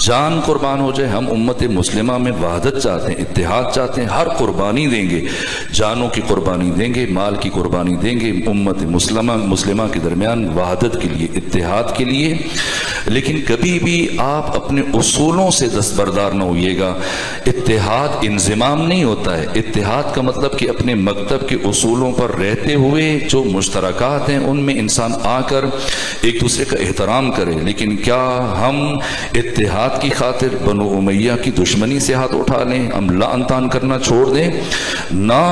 جان قربان ہو جائے. ہم امت مسلمہ میں وحدت چاہتے ہیں, اتحاد چاہتے ہیں, ہر قربانی دیں گے, جانوں کی قربانی دیں گے, مال کی قربانی دیں گے امت مسلمہ کے درمیان وحدت کے لیے, اتحاد کے لیے. لیکن کبھی بھی آپ اپنے اصولوں سے دستبردار نہ ہوئیے گا. اتحاد انضمام نہیں ہوتا ہے. اتحاد کا مطلب کہ اپنے مکتب کے اصولوں پر رہتے ہوئے جو مشترکات ہیں ان میں انسان آ کر ایک دوسرے کا احترام کرے. لیکن کیا ہم اتحاد کی خاطر بنو امیہ کی دشمنی سے ہاتھ اٹھا لیں, ہم لعن طعن کرنا چھوڑ دیں؟ نہ,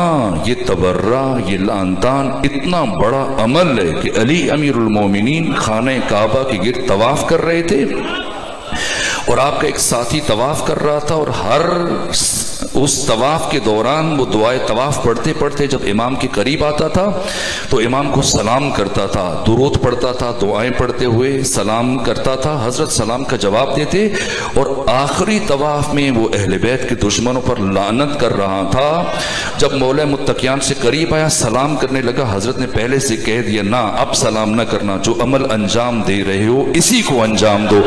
یہ تبرہ, یہ لعن طعن اتنا بڑا عمل ہے کہ علی امیر المومنین خانہ کعبہ کے گرد طواف کر رہے تھے اور آپ کا ایک ساتھی طواف کر رہا تھا, اور ہر اس طواف کے دوران وہ دعائے طواف پڑھتے پڑھتے جب امام کے قریب آتا تھا تو امام کو سلام کرتا تھا, درود پڑھتا تھا, دعائیں پڑھتے ہوئے سلام کرتا تھا. حضرت سلام کا جواب دیتے, اور آخری طواف میں وہ اہل بیت کے دشمنوں پر لعنت کر رہا تھا. جب مولا متقیان سے قریب آیا, سلام کرنے لگا, حضرت نے پہلے سے کہہ دیا نہ, اب سلام نہ کرنا, جو عمل انجام دے رہے ہو اسی کو انجام دو.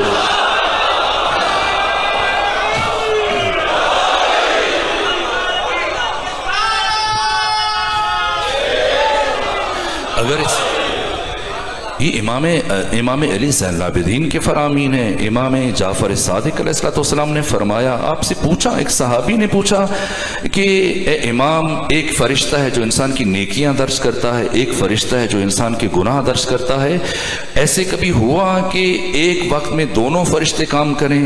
اگر یہ امام علی زین العابدین کے فرامین ہیں. امام جعفر صادق علیہ السلام نے فرمایا, آپ سے پوچھا, ایک صحابی نے پوچھا کہ اے امام, ایک فرشتہ ہے جو انسان کی نیکیاں درج کرتا ہے, ایک فرشتہ ہے جو انسان کے گناہ درج کرتا ہے, ایسے کبھی ہوا کہ ایک وقت میں دونوں فرشتے کام کریں؟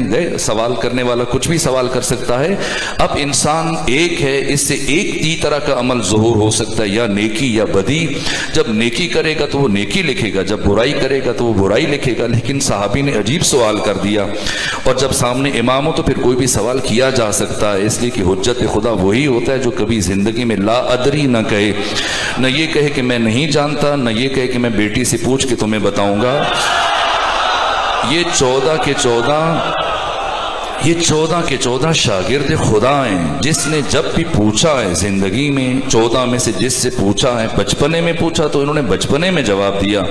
سوال کرنے والا کچھ بھی سوال کر سکتا ہے. اب انسان ایک ہے, اس سے ایک ہی طرح کا عمل ظہور ہو سکتا ہے, یا نیکی یا بدی. جب نیکی کرے گا تو وہ نیکی لکھے گا, جب برائی کرے گا تو وہ برائی لکھے گا. لیکن صحابی نے عجیب سوال کر دیا, اور جب سامنے امام ہو تو پھر کوئی بھی سوال کیا جا سکتا ہے, اس لیے کہ حجت خدا وہی ہوتا ہے جو کبھی زندگی میں لا ادری نہ کہے, نہ یہ کہے کہ میں نہیں جانتا, نہ یہ کہے کہ میں بیٹی سے پوچھ کے تمہیں بتاؤں گا. یہ 14 کے 14 شاگرد خدا ہیں, جس نے جب بھی پوچھا ہے زندگی میں, 14 میں سے جس سے پوچھا ہے, بچپنے میں پوچھا تو انہوں نے بچپنے میں جواب دیا,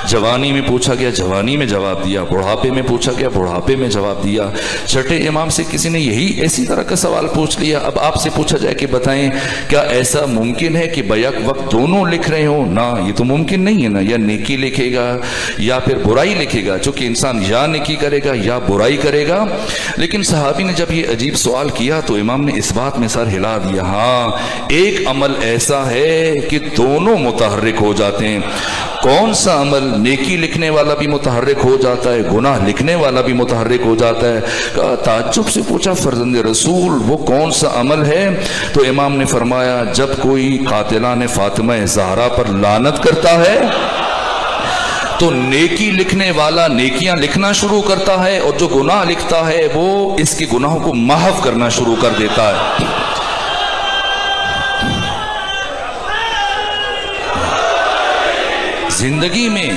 جوانی میں پوچھا گیا جوانی میں جواب دیا, بڑھاپے میں پوچھا گیا بڑھاپے میں جواب دیا. چھٹے امام سے کسی نے یہی ایسی طرح کا سوال پوچھ لیا. اب آپ سے پوچھا جائے کہ بتائیں کیا ایسا ممکن ہے کہ بیک وقت دونوں لکھ رہے ہوں؟ نہ, یہ تو ممکن نہیں ہے نا. یا نیکی لکھے گا یا پھر برائی لکھے گا, چونکہ انسان یا نیکی کرے گا یا برائی کرے گا. لیکن صحابی نے جب یہ عجیب سوال کیا تو امام نے اس بات میں سر ہلا دیا, ہاں ایک عمل ایسا ہے کہ دونوں متحرک ہو جاتے ہیں. کون سا عمل؟ نیکی لکھنے والا بھی متحرک ہو جاتا ہے, گناہ لکھنے والا بھی متحرک ہو جاتا ہے. تعجب سے پوچھا فرزند رسول وہ کون سا عمل ہے؟ تو امام نے فرمایا, جب کوئی قاتلان فاطمہ زہرا پر لعنت کرتا ہے تو نیکی لکھنے والا نیکیاں لکھنا شروع کرتا ہے, اور جو گناہ لکھتا ہے وہ اس کے گناہوں کو محو کرنا شروع کر دیتا ہے. زندگی میں